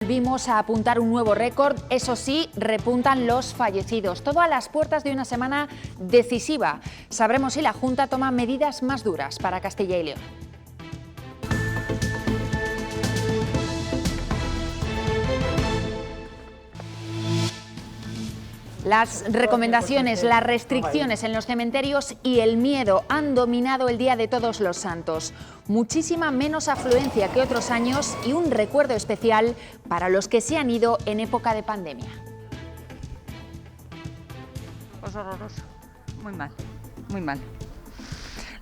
Volvimos a apuntar un nuevo récord, eso sí, repuntan los fallecidos. Todo a las puertas de una semana decisiva. Sabremos si la Junta toma medidas más duras para Castilla y León. Las recomendaciones, las restricciones en los cementerios y el miedo han dominado el Día de Todos los Santos. Muchísima menos afluencia que otros años y un recuerdo especial para los que se han ido en época de pandemia. Pues horroroso, muy mal, muy mal.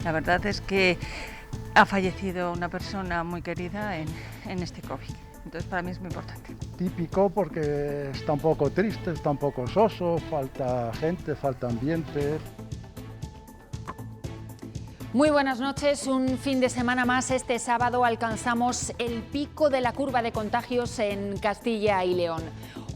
La verdad es que ha fallecido una persona muy querida en este COVID. Entonces para mí es muy importante. Típico porque está un poco triste, está un poco soso, falta gente, falta ambiente. Muy buenas noches, un fin de semana más. Este sábado alcanzamos el pico de la curva de contagios en Castilla y León.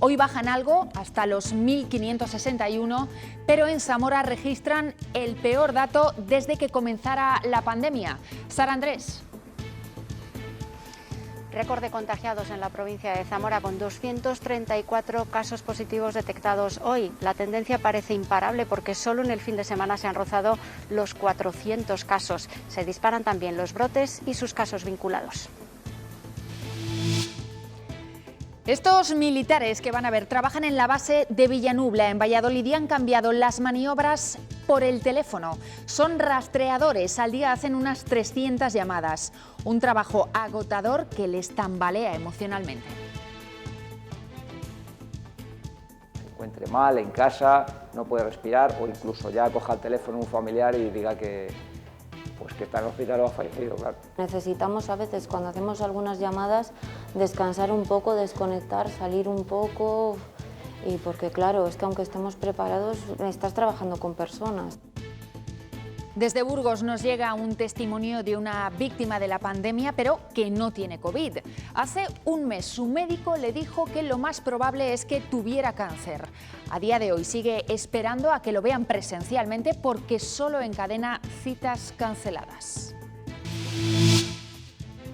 Hoy bajan algo, hasta los 1.561, pero en Zamora registran el peor dato desde que comenzara la pandemia. Sara Andrés. Récord de contagiados en la provincia de Zamora con 234 casos positivos detectados hoy. La tendencia parece imparable porque solo en el fin de semana se han rozado los 400 casos. Se disparan también los brotes y sus casos vinculados. Estos militares que van a ver trabajan en la base de Villanubla, en Valladolid, y han cambiado las maniobras por el teléfono. Son rastreadores, al día hacen unas 300 llamadas. Un trabajo agotador que les tambalea emocionalmente. Se encuentre mal en casa, no puede respirar o incluso ya coja el teléfono un familiar y diga que está en el hospital o ha fallecido, claro. Necesitamos a veces, cuando hacemos algunas llamadas, descansar un poco, desconectar, salir un poco, y porque claro, es que aunque estemos preparados, estás trabajando con personas. Desde Burgos nos llega un testimonio de una víctima de la pandemia, pero que no tiene COVID. Hace un mes su médico le dijo que lo más probable es que tuviera cáncer. A día de hoy sigue esperando a que lo vean presencialmente porque solo encadena citas canceladas.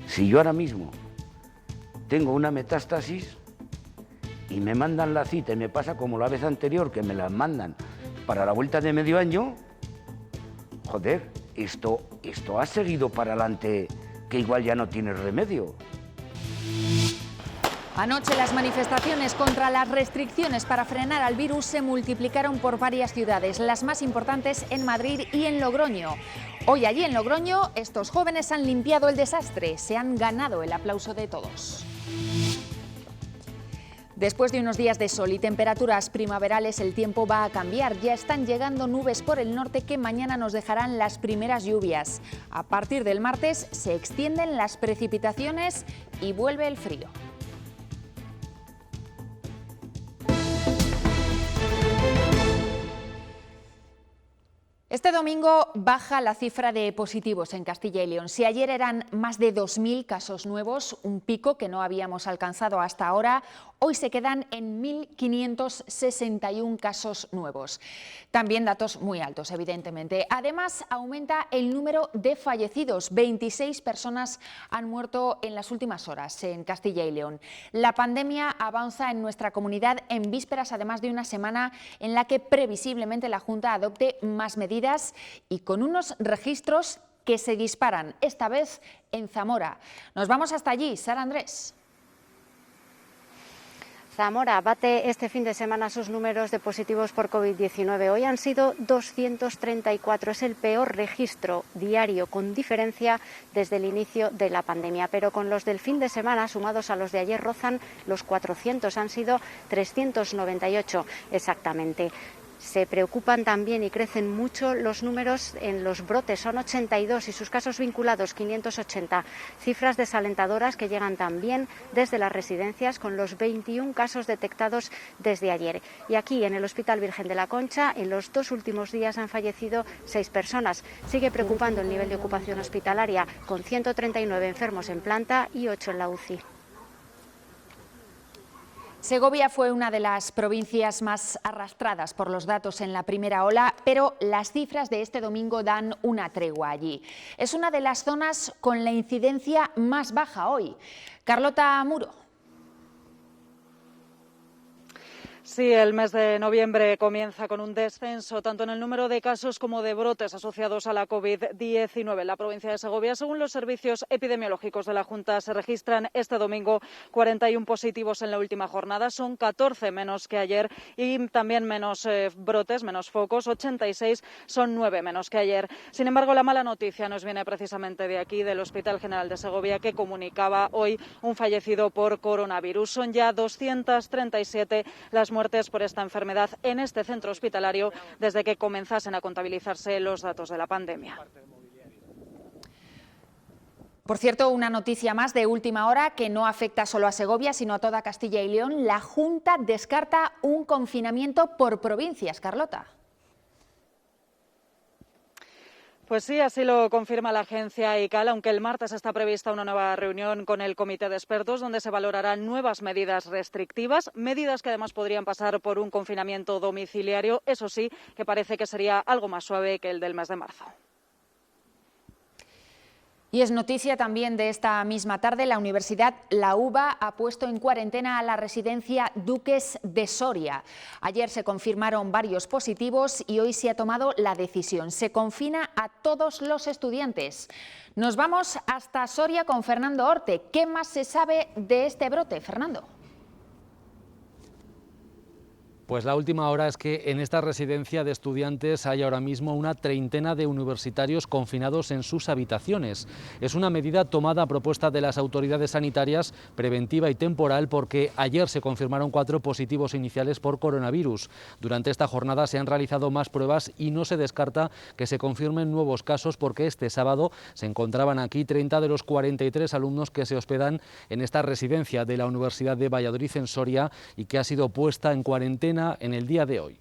Si yo ahora mismo tengo una metástasis y me mandan la cita y me pasa como la vez anterior que me la mandan para la vuelta de medio año, joder, esto ha seguido para adelante, que igual ya no tiene remedio. Anoche las manifestaciones contra las restricciones para frenar al virus se multiplicaron por varias ciudades, las más importantes en Madrid y en Logroño. Hoy allí en Logroño estos jóvenes han limpiado el desastre, se han ganado el aplauso de todos. Después de unos días de sol y temperaturas primaverales, el tiempo va a cambiar. Ya están llegando nubes por el norte que mañana nos dejarán las primeras lluvias. A partir del martes se extienden las precipitaciones y vuelve el frío. Este domingo baja la cifra de positivos en Castilla y León. Si ayer eran más de 2.000 casos nuevos, un pico que no habíamos alcanzado hasta ahora, hoy se quedan en 1.561 casos nuevos. También datos muy altos, evidentemente. Además, aumenta el número de fallecidos. 26 personas han muerto en las últimas horas en Castilla y León. La pandemia avanza en nuestra comunidad en vísperas, además de una semana en la que previsiblemente la Junta adopte más medidas y con unos registros que se disparan, esta vez en Zamora. Nos vamos hasta allí, Sara Andrés. Zamora bate este fin de semana sus números de positivos por COVID-19. Hoy han sido 234, es el peor registro diario con diferencia desde el inicio de la pandemia. Pero con los del fin de semana, sumados a los de ayer, rozan los 400, han sido 398 exactamente. Se preocupan también y crecen mucho los números en los brotes, son 82 y sus casos vinculados 580. Cifras desalentadoras que llegan también desde las residencias con los 21 casos detectados desde ayer. Y aquí en el Hospital Virgen de la Concha, en los 2 últimos días han fallecido 6 personas. Sigue preocupando el nivel de ocupación hospitalaria con 139 enfermos en planta y 8 en la UCI. Segovia fue una de las provincias más arrastradas por los datos en la primera ola, pero las cifras de este domingo dan una tregua allí. Es una de las zonas con la incidencia más baja hoy. Carlota Muro. Sí, el mes de noviembre comienza con un descenso tanto en el número de casos como de brotes asociados a la COVID-19 en la provincia de Segovia. Según los servicios epidemiológicos de la Junta, se registran este domingo 41 positivos en la última jornada. Son 14 menos que ayer y también menos brotes, menos focos. 86 son 9 menos que ayer. Sin embargo, la mala noticia nos viene precisamente de aquí, del Hospital General de Segovia, que comunicaba hoy un fallecido por coronavirus. Son ya 237 las muertes por esta enfermedad en este centro hospitalario desde que comenzasen a contabilizarse los datos de la pandemia. Por cierto, una noticia más de última hora que no afecta solo a Segovia, sino a toda Castilla y León. La Junta descarta un confinamiento por provincias. Carlota. Pues sí, así lo confirma la agencia ICAL, aunque el martes está prevista una nueva reunión con el comité de expertos donde se valorarán nuevas medidas restrictivas, medidas que además podrían pasar por un confinamiento domiciliario, eso sí, que parece que sería algo más suave que el del mes de marzo. Y es noticia también de esta misma tarde, la Universidad La UBA ha puesto en cuarentena a la residencia Duques de Soria. Ayer se confirmaron varios positivos y hoy se ha tomado la decisión. Se confina a todos los estudiantes. Nos vamos hasta Soria con Fernando Orte. ¿Qué más se sabe de este brote, Fernando? Pues la última hora es que en esta residencia de estudiantes hay ahora mismo una treintena de universitarios confinados en sus habitaciones. Es una medida tomada a propuesta de las autoridades sanitarias, preventiva y temporal, porque ayer se confirmaron 4 positivos iniciales por coronavirus. Durante esta jornada se han realizado más pruebas y no se descarta que se confirmen nuevos casos, porque este sábado se encontraban aquí 30 de los 43 alumnos que se hospedan en esta residencia de la Universidad de Valladolid en Soria y que ha sido puesta en cuarentena en el día de hoy.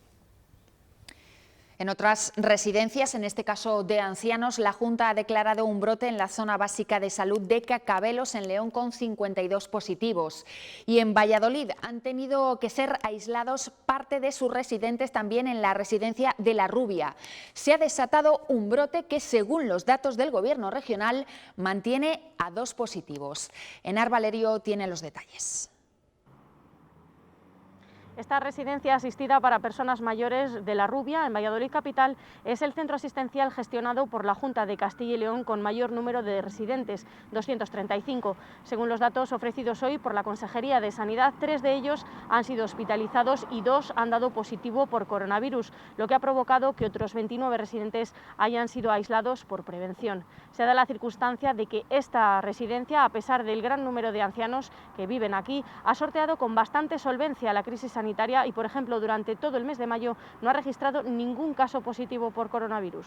En otras residencias, en este caso de ancianos, la Junta ha declarado un brote en la zona básica de salud de Cacabelos, en León, con 52 positivos. Y en Valladolid han tenido que ser aislados parte de sus residentes también en la residencia de La Rubia. Se ha desatado un brote que, según los datos del Gobierno regional, mantiene a 2 positivos. Enar Valerio tiene los detalles. Esta residencia asistida para personas mayores de La Rubia, en Valladolid capital, es el centro asistencial gestionado por la Junta de Castilla y León con mayor número de residentes, 235. Según los datos ofrecidos hoy por la Consejería de Sanidad, 3 de ellos han sido hospitalizados y 2 han dado positivo por coronavirus, lo que ha provocado que otros 29 residentes hayan sido aislados por prevención. Se da la circunstancia de que esta residencia, a pesar del gran número de ancianos que viven aquí, ha sorteado con bastante solvencia la crisis sanitaria y, por ejemplo, durante todo el mes de mayo no ha registrado ningún caso positivo por coronavirus.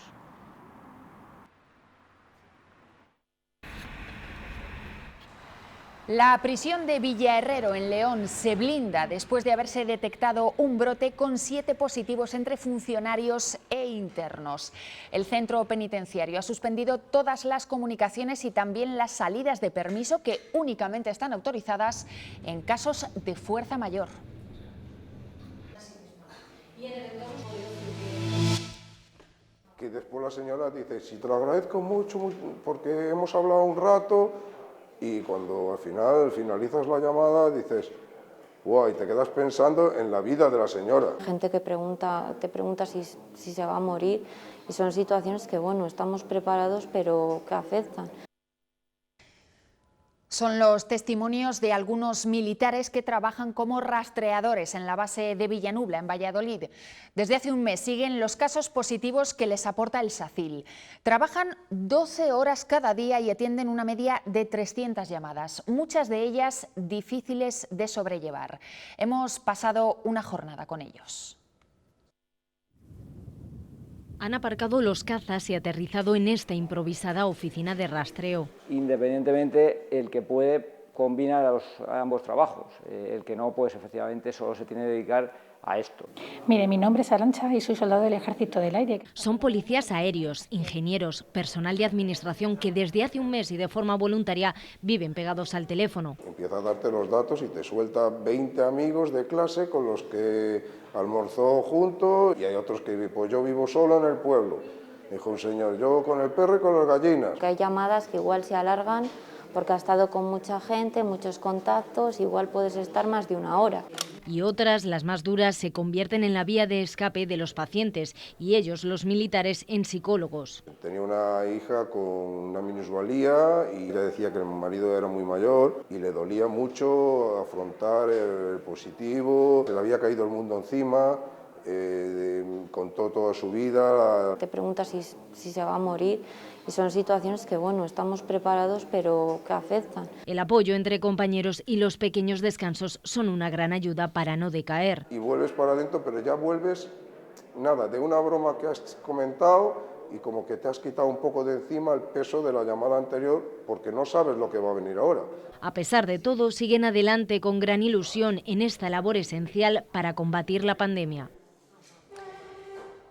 La prisión de Villaherrero, en León, se blinda después de haberse detectado un brote con 7 positivos entre funcionarios e internos. El centro penitenciario ha suspendido todas las comunicaciones y también las salidas de permiso, que únicamente están autorizadas en casos de fuerza mayor. Que después la señora dice, sí, te lo agradezco mucho porque hemos hablado un rato, y cuando al final finalizas la llamada dices, wow, y te quedas pensando en la vida de la señora. Gente que te pregunta si se va a morir, y son situaciones que, bueno, estamos preparados pero que afectan. Son los testimonios de algunos militares que trabajan como rastreadores en la base de Villanubla, en Valladolid. Desde hace un mes siguen los casos positivos que les aporta el SACIL. Trabajan 12 horas cada día y atienden una media de 300 llamadas, muchas de ellas difíciles de sobrellevar. Hemos pasado una jornada con ellos. Han aparcado los cazas y aterrizado en esta improvisada oficina de rastreo. Independientemente, el que puede combinar a ambos trabajos, el que no, pues efectivamente solo se tiene que dedicar a esto. Mire, mi nombre es Arantxa y soy soldado del Ejército del Aire. Son policías aéreos, ingenieros, personal de administración que desde hace un mes y de forma voluntaria viven pegados al teléfono. Empieza a darte los datos y te suelta 20 amigos de clase con los que almorzó juntos, y hay otros que, pues yo vivo solo en el pueblo. Dijo un señor, yo con el perro y con las gallinas. Que hay llamadas que igual se alargan porque ha estado con mucha gente, muchos contactos, igual puedes estar más de una hora. y otras, las más duras, se convierten en la vía de escape de los pacientes y ellos, los militares, en psicólogos. Tenía una hija con una minusvalía y le decía que el marido era muy mayor y le dolía mucho afrontar el positivo, se le había caído el mundo encima. Contó toda su vida. Te preguntas si se va a morir y son situaciones que, bueno, estamos preparados pero que afectan. El apoyo entre compañeros y los pequeños descansos son una gran ayuda para no decaer. Y vuelves para adentro, pero ya vuelves, nada, de una broma que has comentado y como que te has quitado un poco de encima el peso de la llamada anterior porque no sabes lo que va a venir ahora. A pesar de todo, siguen adelante con gran ilusión en esta labor esencial para combatir la pandemia.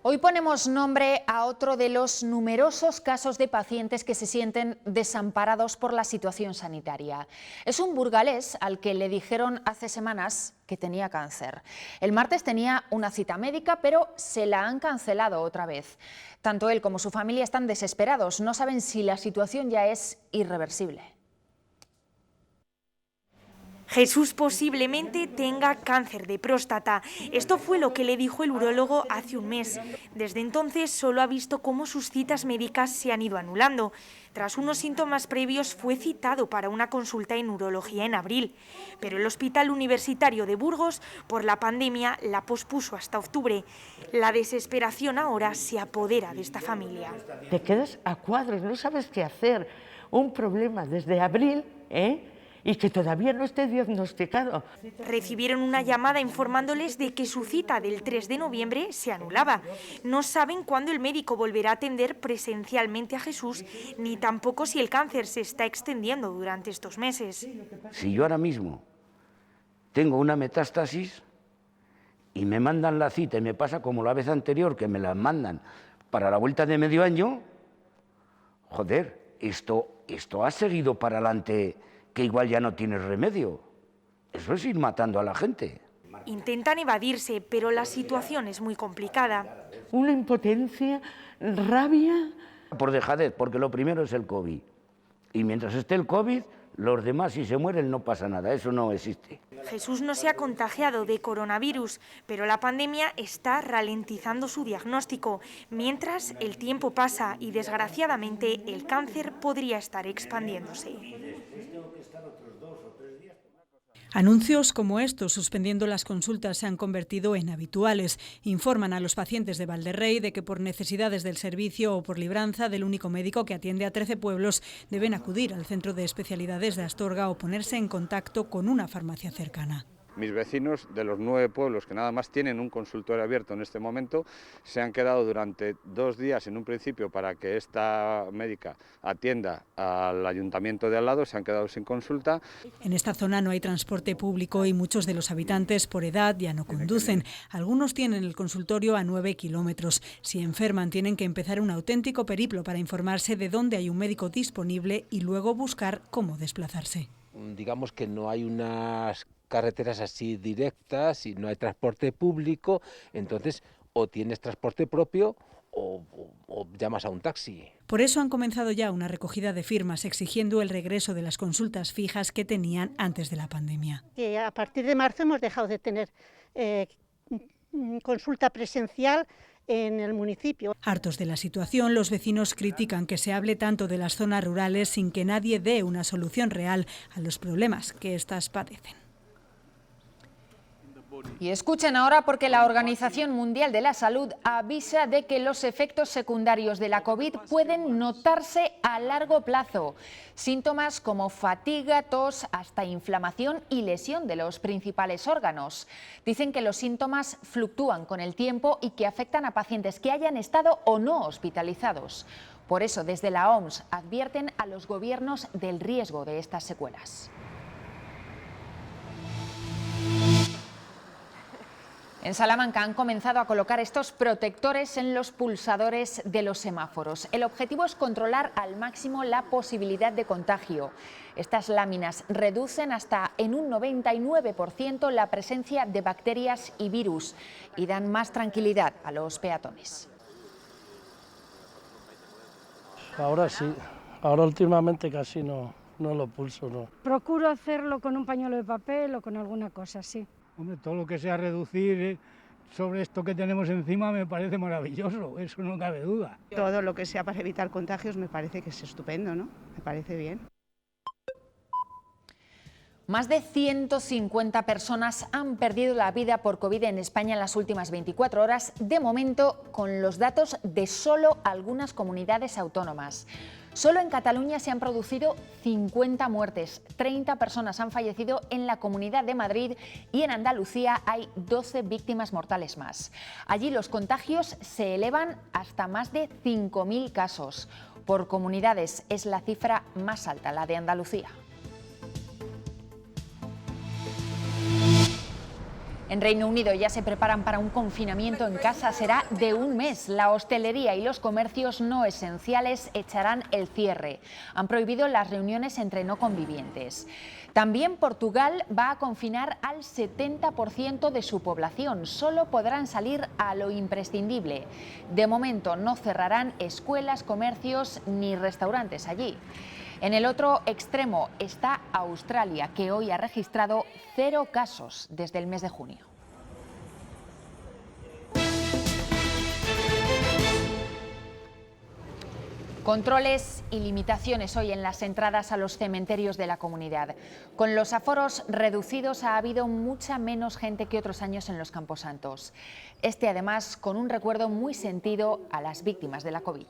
Hoy ponemos nombre a otro de los numerosos casos de pacientes que se sienten desamparados por la situación sanitaria. Es un burgalés al que le dijeron hace semanas que tenía cáncer. El martes tenía una cita médica, pero se la han cancelado otra vez. Tanto él como su familia están desesperados, no saben si la situación ya es irreversible. Jesús posiblemente tenga cáncer de próstata. Esto fue lo que le dijo el urólogo hace un mes. Desde entonces solo ha visto cómo sus citas médicas se han ido anulando. Tras unos síntomas previos fue citado para una consulta en urología en abril, pero el Hospital Universitario de Burgos, por la pandemia, la pospuso hasta octubre. La desesperación ahora se apodera de esta familia. Te quedas a cuadros, no sabes qué hacer. Un problema desde abril, y que todavía no esté diagnosticado. Recibieron una llamada informándoles de que su cita del 3 de noviembre se anulaba. No saben cuándo el médico volverá a atender presencialmente a Jesús, ni tampoco si el cáncer se está extendiendo durante estos meses. Si yo ahora mismo tengo una metástasis y me mandan la cita y me pasa como la vez anterior, que me la mandan para la vuelta de medio año, joder, esto ha seguido para adelante, que igual ya no tiene remedio. Eso es ir matando a la gente. Intentan evadirse, pero la situación es muy complicada. Una impotencia, rabia. Por dejadez, porque lo primero es el COVID. Y mientras esté el COVID, los demás si se mueren no pasa nada, eso no existe. Jesús no se ha contagiado de coronavirus, pero la pandemia está ralentizando su diagnóstico. Mientras el tiempo pasa y desgraciadamente el cáncer podría estar expandiéndose. Anuncios como estos, suspendiendo las consultas, se han convertido en habituales. Informan a los pacientes de Valderrey de que por necesidades del servicio o por libranza del único médico que atiende a 13 pueblos, deben acudir al Centro de Especialidades de Astorga o ponerse en contacto con una farmacia cercana. Mis vecinos de los 9 pueblos que nada más tienen un consultorio abierto en este momento se han quedado durante 2 días en un principio para que esta médica atienda al ayuntamiento de al lado, se han quedado sin consulta. En esta zona no hay transporte público y muchos de los habitantes por edad ya no conducen. Algunos tienen el consultorio a 9 kilómetros. Si enferman tienen que empezar un auténtico periplo para informarse de dónde hay un médico disponible y luego buscar cómo desplazarse. Digamos que no hay unas carreteras así directas y no hay transporte público, entonces o tienes transporte propio o llamas a un taxi. Por eso han comenzado ya una recogida de firmas exigiendo el regreso de las consultas fijas que tenían antes de la pandemia. A partir de marzo hemos dejado de tener consulta presencial en el municipio. Hartos de la situación, los vecinos critican que se hable tanto de las zonas rurales sin que nadie dé una solución real a los problemas que éstas padecen. Y escuchen ahora porque la Organización Mundial de la Salud avisa de que los efectos secundarios de la COVID pueden notarse a largo plazo. Síntomas como fatiga, tos, hasta inflamación y lesión de los principales órganos. Dicen que los síntomas fluctúan con el tiempo y que afectan a pacientes que hayan estado o no hospitalizados. Por eso, desde la OMS advierten a los gobiernos del riesgo de estas secuelas. En Salamanca han comenzado a colocar estos protectores en los pulsadores de los semáforos. El objetivo es controlar al máximo la posibilidad de contagio. Estas láminas reducen hasta en un 99% la presencia de bacterias y virus y dan más tranquilidad a los peatones. Ahora sí, ahora últimamente casi no lo pulso, no. Procuro hacerlo con un pañuelo de papel o con alguna cosa, sí. Hombre, todo lo que sea reducir sobre esto que tenemos encima me parece maravilloso, eso no cabe duda. Todo lo que sea para evitar contagios me parece que es estupendo, ¿no? Me parece bien. Más de 150 personas han perdido la vida por COVID en España en las últimas 24 horas, de momento con los datos de solo algunas comunidades autónomas. Solo en Cataluña se han producido 50 muertes, 30 personas han fallecido en la Comunidad de Madrid y en Andalucía hay 12 víctimas mortales más. Allí los contagios se elevan hasta más de 5.000 casos. Por comunidades es la cifra más alta, la de Andalucía. En Reino Unido ya se preparan para un confinamiento en casa, será de un mes. La hostelería y los comercios no esenciales echarán el cierre. Han prohibido las reuniones entre no convivientes. También Portugal va a confinar al 70% de su población. Solo podrán salir a lo imprescindible. De momento no cerrarán escuelas, comercios ni restaurantes allí. En el otro extremo está Australia, que hoy ha registrado 0 casos desde el mes de junio. Controles y limitaciones hoy en las entradas a los cementerios de la comunidad. Con los aforos reducidos ha habido mucha menos gente que otros años en los camposantos. Este además con un recuerdo muy sentido a las víctimas de la COVID.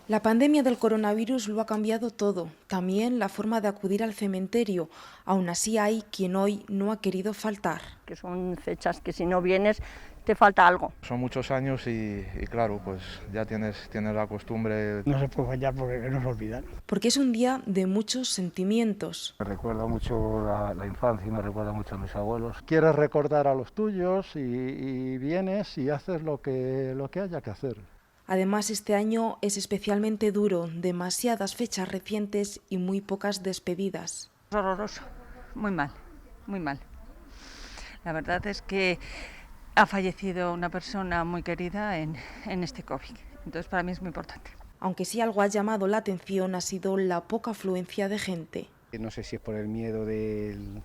La pandemia del coronavirus lo ha cambiado todo, también la forma de acudir al cementerio. Aún así hay quien hoy no ha querido faltar. Que son fechas que si no vienes te falta algo. Son muchos años y claro, pues ya tienes la costumbre. No se puede fallar porque no se olvidan. Porque es un día de muchos sentimientos. Me recuerda mucho la infancia, me recuerda mucho a mis abuelos. Quieres recordar a los tuyos y vienes y haces lo que haya que hacer. Además, este año es especialmente duro, demasiadas fechas recientes y muy pocas despedidas. Horroroso, muy mal, muy mal. La verdad es que ha fallecido una persona muy querida en este COVID, entonces para mí es muy importante. Aunque sí algo ha llamado la atención ha sido la poca afluencia de gente. No sé si es por el miedo de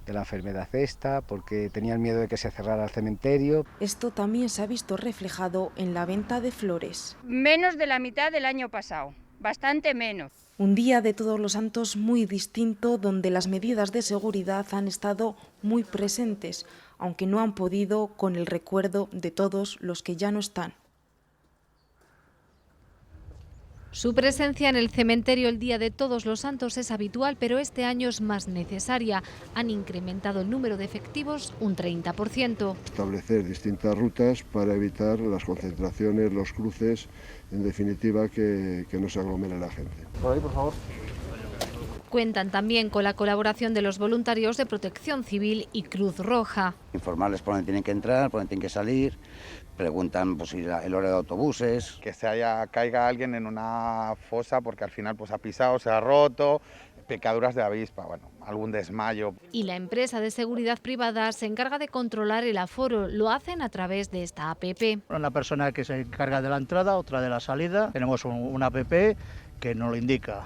la enfermedad esta, porque tenían miedo de que se cerrara el cementerio. Esto también se ha visto reflejado en la venta de flores. Menos de la mitad del año pasado, bastante menos. Un día de Todos los Santos muy distinto, donde las medidas de seguridad han estado muy presentes, aunque no han podido con el recuerdo de todos los que ya no están. Su presencia en el cementerio el día de Todos los Santos es habitual, pero este año es más necesaria. Han incrementado el número de efectivos un 30%. Establecer distintas rutas para evitar las concentraciones, los cruces, en definitiva que no se aglomere la gente. Por ahí, por favor. Cuentan también con la colaboración de los voluntarios de Protección Civil y Cruz Roja. Informarles por dónde tienen que entrar, por dónde tienen que salir. Preguntan pues, el horario de autobuses. Que caiga alguien en una fosa porque al final pues, ha pisado, se ha roto, picaduras de avispa, bueno, algún desmayo. Y la empresa de seguridad privada se encarga de controlar el aforo. Lo hacen a través de esta APP. Una persona que se encarga de la entrada, otra de la salida. Tenemos una APP que nos lo indica.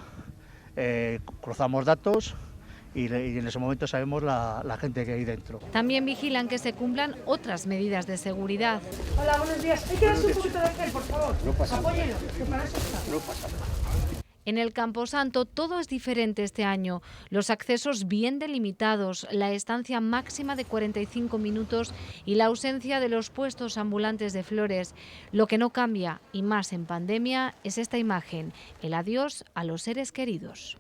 Cruzamos datos y en ese momento sabemos la gente que hay dentro. También vigilan que se cumplan otras medidas de seguridad. Hola, buenos días. Hay que darse un poquito de gel, por favor. No pasa nada. Apóyelo, que para eso está. No pasa nada. En el Camposanto todo es diferente este año. Los accesos bien delimitados, la estancia máxima de 45 minutos y la ausencia de los puestos ambulantes de flores. Lo que no cambia, y más en pandemia, es esta imagen, el adiós a los seres queridos.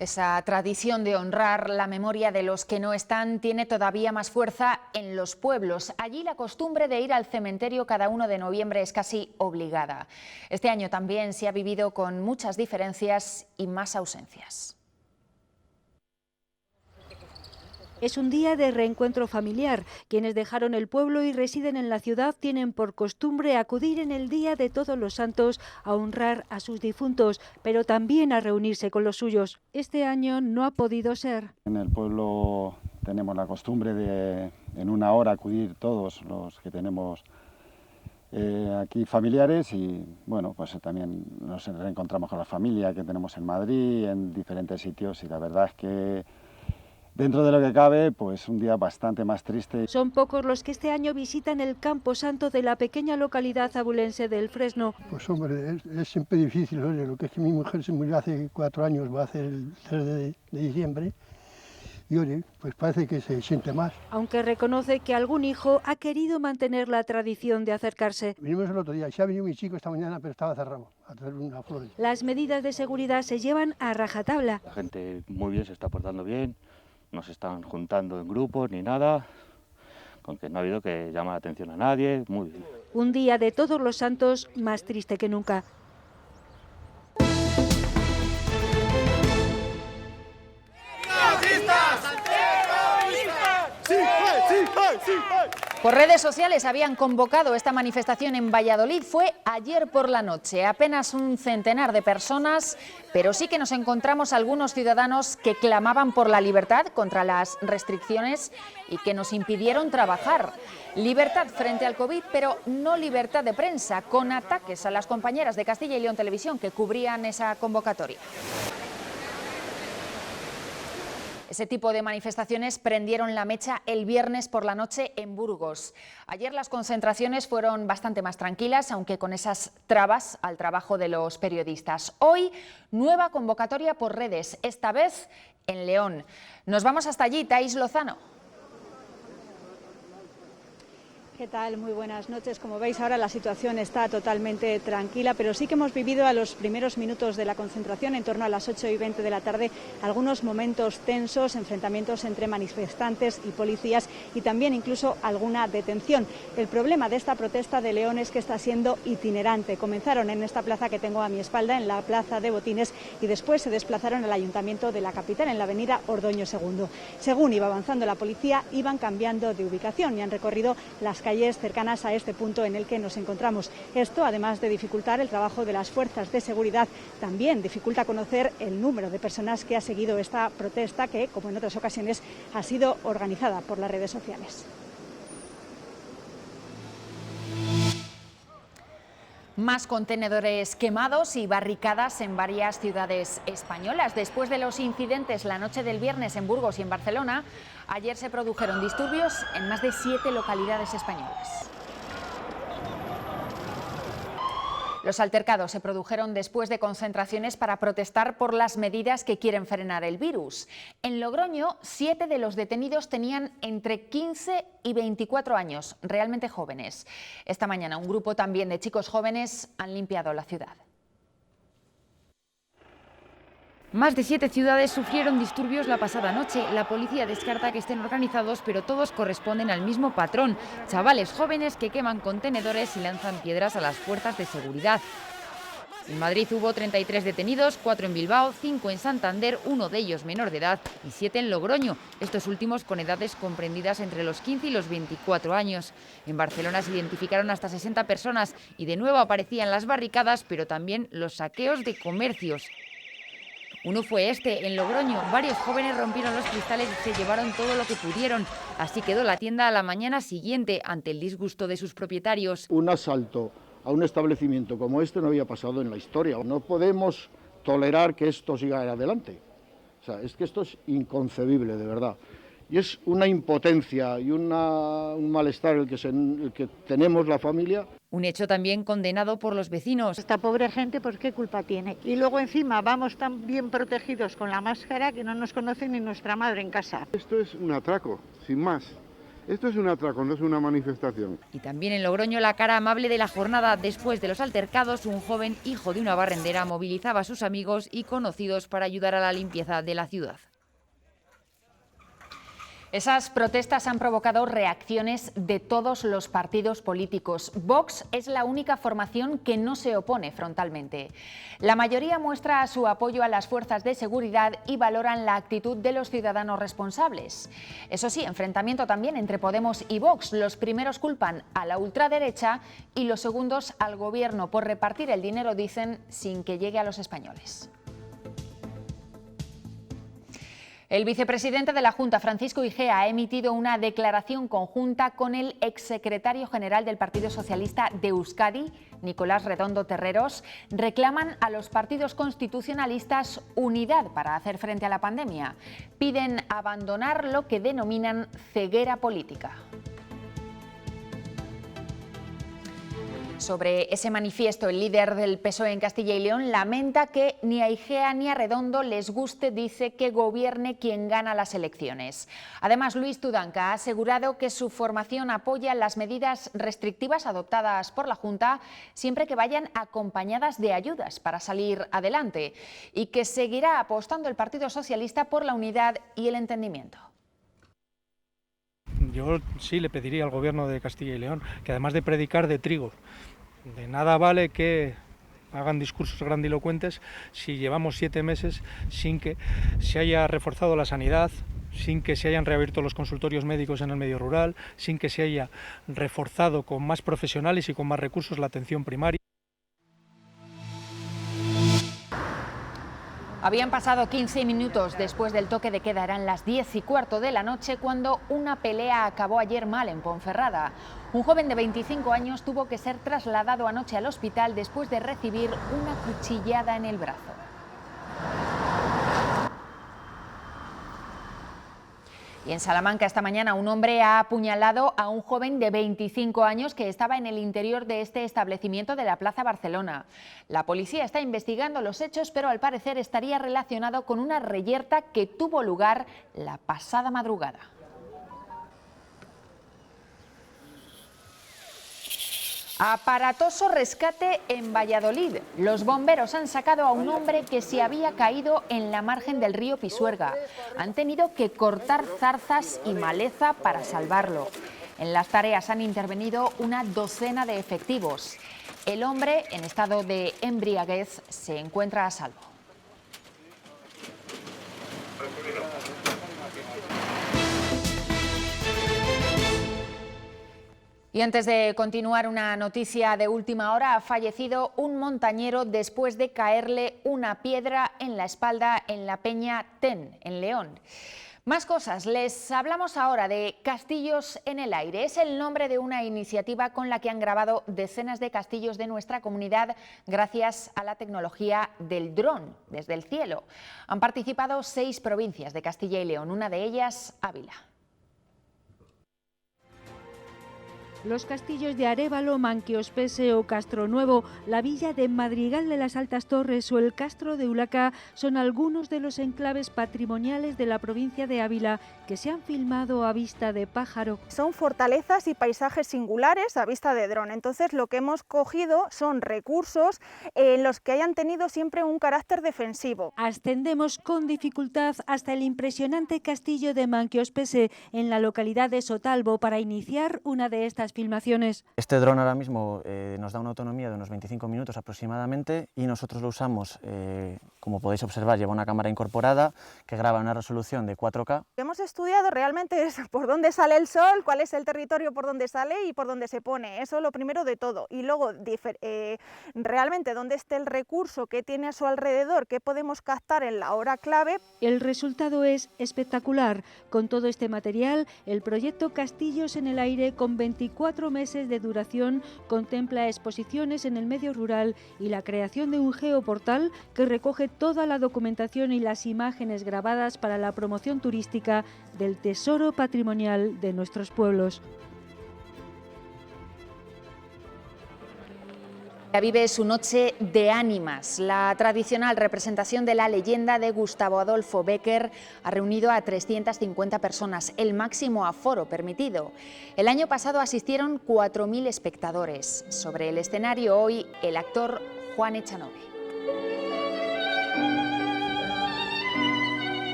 Esa tradición de honrar la memoria de los que no están tiene todavía más fuerza en los pueblos. Allí la costumbre de ir al cementerio cada 1 de noviembre es casi obligada. Este año también se ha vivido con muchas diferencias y más ausencias. Es un día de reencuentro familiar. Quienes dejaron el pueblo y residen en la ciudad tienen por costumbre acudir en el Día de Todos los Santos a honrar a sus difuntos, pero también a reunirse con los suyos. Este año no ha podido ser. En el pueblo tenemos la costumbre de en una hora acudir todos los que tenemos aquí familiares y bueno, pues también nos reencontramos con la familia que tenemos en Madrid, en diferentes sitios y la verdad es que dentro de lo que cabe, pues un día bastante más triste. Son pocos los que este año visitan el Camposanto de la pequeña localidad abulense del Fresno. Pues hombre, es siempre difícil, oye, lo que es que mi mujer se murió hace 4 años, va a ser el 3 de diciembre. Y oye, pues parece que se siente más. Aunque reconoce que algún hijo ha querido mantener la tradición de acercarse. Vinimos el otro día, se ha venido mi chico esta mañana, pero estaba cerrado, a traer una flor. Las medidas de seguridad se llevan a rajatabla. La gente muy bien, se está portando bien, no se están juntando en grupos ni nada, con que no ha habido que llamar la atención a nadie, muy bien. Un día de Todos los Santos más triste que nunca. Por redes sociales habían convocado esta manifestación en Valladolid. Fue ayer por la noche, apenas un centenar de personas, pero sí que nos encontramos algunos ciudadanos que clamaban por la libertad contra las restricciones y que nos impidieron trabajar. Libertad frente al COVID, pero no libertad de prensa, con ataques a las compañeras de Castilla y León Televisión que cubrían esa convocatoria. Ese tipo de manifestaciones prendieron la mecha el viernes por la noche en Burgos. Ayer las concentraciones fueron bastante más tranquilas, aunque con esas trabas al trabajo de los periodistas. Hoy, nueva convocatoria por redes, esta vez en León. Nos vamos hasta allí, Thais Lozano. ¿Qué tal? Muy buenas noches. Como veis, ahora la situación está totalmente tranquila, pero sí que hemos vivido a los primeros minutos de la concentración, en torno a las 8:20 de la tarde, algunos momentos tensos, enfrentamientos entre manifestantes y policías y también incluso alguna detención. El problema de esta protesta de León es que está siendo itinerante. Comenzaron en esta plaza que tengo a mi espalda, en la Plaza de Botines, y después se desplazaron al Ayuntamiento de la capital, en la avenida Ordoño II. Según iba avanzando la policía, iban cambiando de ubicación y han recorrido las calles cercanas a este punto en el que nos encontramos. Esto, además de dificultar el trabajo de las fuerzas de seguridad, también dificulta conocer el número de personas que ha seguido esta protesta que, como en otras ocasiones, ha sido organizada por las redes sociales. Más contenedores quemados y barricadas en varias ciudades españolas. Después de los incidentes la noche del viernes en Burgos y en Barcelona, ayer se produjeron disturbios en más de 7 localidades españolas. Los altercados se produjeron después de concentraciones para protestar por las medidas que quieren frenar el virus. En Logroño, 7 de los detenidos tenían entre 15 y 24 años, realmente jóvenes. Esta mañana un grupo también de chicos jóvenes han limpiado la ciudad. Más de 7 ciudades sufrieron disturbios la pasada noche. La policía descarta que estén organizados, pero todos corresponden al mismo patrón. Chavales jóvenes que queman contenedores y lanzan piedras a las fuerzas de seguridad. En Madrid hubo 33 detenidos, 4 en Bilbao, 5 en Santander, 1 de ellos menor de edad y 7 en Logroño, estos últimos con edades comprendidas entre los 15 y los 24 años. En Barcelona se identificaron hasta 60 personas y de nuevo aparecían las barricadas, pero también los saqueos de comercios. Uno fue este, en Logroño. Varios jóvenes rompieron los cristales y se llevaron todo lo que pudieron. Así quedó la tienda a la mañana siguiente, ante el disgusto de sus propietarios. Un asalto a un establecimiento como este no había pasado en la historia. No podemos tolerar que esto siga adelante. O sea, es que esto es inconcebible, de verdad. Y es una impotencia y un malestar el que tenemos la familia. Un hecho también condenado por los vecinos. Esta pobre gente, pues qué culpa tiene. Y luego encima vamos tan bien protegidos con la máscara que no nos conoce ni nuestra madre en casa. Esto es un atraco, sin más. Esto es un atraco, no es una manifestación. Y también en Logroño la cara amable de la jornada. Después de los altercados, un joven hijo de una barrendera movilizaba a sus amigos y conocidos para ayudar a la limpieza de la ciudad. Esas protestas han provocado reacciones de todos los partidos políticos. Vox es la única formación que no se opone frontalmente. La mayoría muestra su apoyo a las fuerzas de seguridad y valoran la actitud de los ciudadanos responsables. Eso sí, enfrentamiento también entre Podemos y Vox. Los primeros culpan a la ultraderecha y los segundos al gobierno por repartir el dinero, dicen, sin que llegue a los españoles. El vicepresidente de la Junta, Francisco Igea, ha emitido una declaración conjunta con el exsecretario general del Partido Socialista de Euskadi, Nicolás Redondo Terreros. Reclaman a los partidos constitucionalistas unidad para hacer frente a la pandemia. Piden abandonar lo que denominan ceguera política. Sobre ese manifiesto, el líder del PSOE en Castilla y León lamenta que ni a Igea ni a Redondo les guste, dice, que gobierne quien gana las elecciones. Además, Luis Tudanca ha asegurado que su formación apoya las medidas restrictivas adoptadas por la Junta siempre que vayan acompañadas de ayudas para salir adelante y que seguirá apostando el Partido Socialista por la unidad y el entendimiento. Yo sí le pediría al Gobierno de Castilla y León que, además de predicar de trigo, de nada vale que hagan discursos grandilocuentes si llevamos 7 meses sin que se haya reforzado la sanidad, sin que se hayan reabierto los consultorios médicos en el medio rural, sin que se haya reforzado con más profesionales y con más recursos la atención primaria. Habían pasado 15 minutos después del toque de queda, eran las 10:15 de la noche, cuando una pelea acabó ayer mal en Ponferrada. Un joven de 25 años tuvo que ser trasladado anoche al hospital después de recibir una cuchillada en el brazo. Y en Salamanca esta mañana un hombre ha apuñalado a un joven de 25 años que estaba en el interior de este establecimiento de la Plaza Barcelona. La policía está investigando los hechos, pero al parecer estaría relacionado con una reyerta que tuvo lugar la pasada madrugada. Aparatoso rescate en Valladolid. Los bomberos han sacado a un hombre que se había caído en la margen del río Pisuerga. Han tenido que cortar zarzas y maleza para salvarlo. En las tareas han intervenido una docena de efectivos. El hombre, en estado de embriaguez, se encuentra a salvo. Y antes de continuar, una noticia de última hora: ha fallecido un montañero después de caerle una piedra en la espalda en la Peña Ten, en León. Más cosas, les hablamos ahora de Castillos en el Aire. Es el nombre de una iniciativa con la que han grabado decenas de castillos de nuestra comunidad gracias a la tecnología del dron desde el cielo. Han participado 6 provincias de Castilla y León, una de ellas Ávila. Los castillos de Arévalo, Manquiospese o Castronuevo, la villa de Madrigal de las Altas Torres o el Castro de Ulaca son algunos de los enclaves patrimoniales de la provincia de Ávila que se han filmado a vista de pájaro. Son fortalezas y paisajes singulares a vista de dron. Entonces lo que hemos cogido son recursos en los que hayan tenido siempre un carácter defensivo. Ascendemos con dificultad hasta el impresionante castillo de Manquiospese en la localidad de Sotalbo para iniciar una de estas filmaciones. Este dron ahora mismo nos da una autonomía de unos 25 minutos aproximadamente y nosotros lo usamos, como podéis observar, lleva una cámara incorporada que graba una resolución de 4K. Lo que hemos estudiado realmente es por dónde sale el sol, cuál es el territorio por donde sale y por dónde se pone. Eso lo primero de todo. Y luego realmente dónde esté el recurso que tiene a su alrededor, qué podemos captar en la hora clave. El resultado es espectacular. Con todo este material, el proyecto Castillos en el Aire, con 24 meses de duración, contempla exposiciones en el medio rural y la creación de un geoportal que recoge toda la documentación y las imágenes grabadas para la promoción turística del tesoro patrimonial de nuestros pueblos. Vive su noche de ánimas. La tradicional representación de la leyenda de Gustavo Adolfo Bécquer ha reunido a 350 personas, el máximo aforo permitido. El año pasado asistieron 4.000 espectadores. Sobre el escenario hoy, el actor Juan Echanove.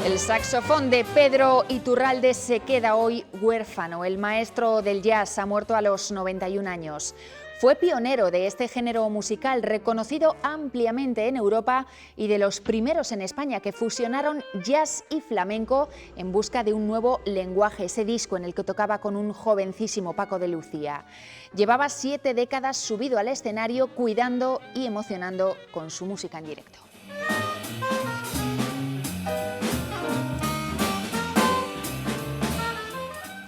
El saxofón de Pedro Iturralde se queda hoy huérfano. El maestro del jazz ha muerto a los 91 años. Fue pionero de este género musical, reconocido ampliamente en Europa y de los primeros en España que fusionaron jazz y flamenco en busca de un nuevo lenguaje. Ese disco en el que tocaba con un jovencísimo Paco de Lucía. Llevaba 7 décadas subido al escenario, cuidando y emocionando con su música en directo.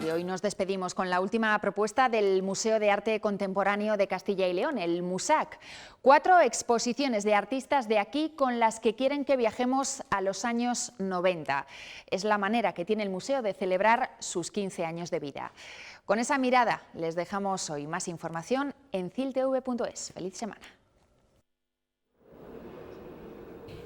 Y hoy nos despedimos con la última propuesta del Museo de Arte Contemporáneo de Castilla y León, el MUSAC. 4 exposiciones de artistas de aquí con las que quieren que viajemos a los años 90. Es la manera que tiene el museo de celebrar sus 15 años de vida. Con esa mirada les dejamos hoy. Más información en ciltv.es. ¡Feliz semana!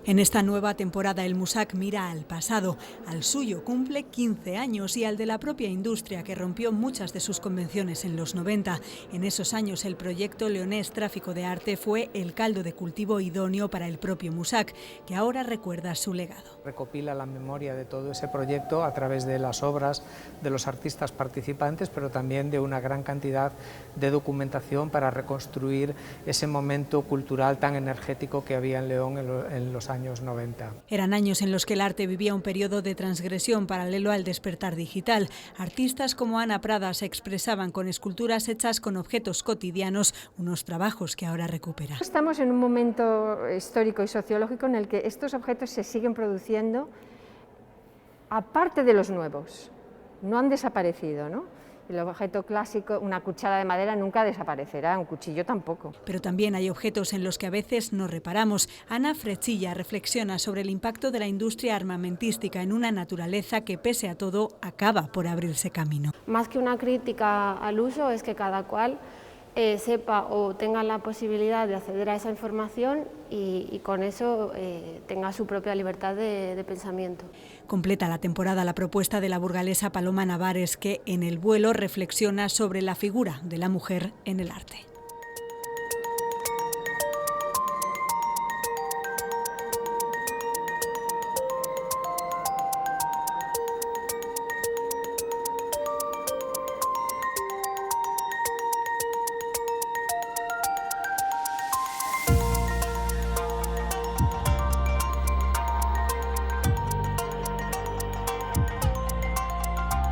En esta nueva temporada el MUSAC mira al pasado, al suyo cumple 15 años y al de la propia industria que rompió muchas de sus convenciones en los 90. En esos años el proyecto leonés Tráfico de Arte fue el caldo de cultivo idóneo para el propio MUSAC, que ahora recuerda su legado. Recopila la memoria de todo ese proyecto a través de las obras de los artistas participantes, pero también de una gran cantidad de documentación para reconstruir ese momento cultural tan energético que había en León en los años 90. Eran años en los que el arte vivía un periodo de transgresión paralelo al despertar digital. Artistas como Ana Prada se expresaban con esculturas hechas con objetos cotidianos, unos trabajos que ahora recupera. Estamos en un momento histórico y sociológico en el que estos objetos se siguen produciendo aparte de los nuevos, no han desaparecido, ¿no? El objeto clásico, una cuchara de madera, nunca desaparecerá, un cuchillo tampoco. Pero también hay objetos en los que a veces no reparamos. Ana Frechilla reflexiona sobre el impacto de la industria armamentística en una naturaleza que, pese a todo, acaba por abrirse camino. Más que una crítica al uso, es que cada cual sepa o tenga la posibilidad de acceder a esa información y con eso tenga su propia libertad de pensamiento. Completa la temporada la propuesta de la burgalesa Paloma Navares, que en El vuelo reflexiona sobre la figura de la mujer en el arte.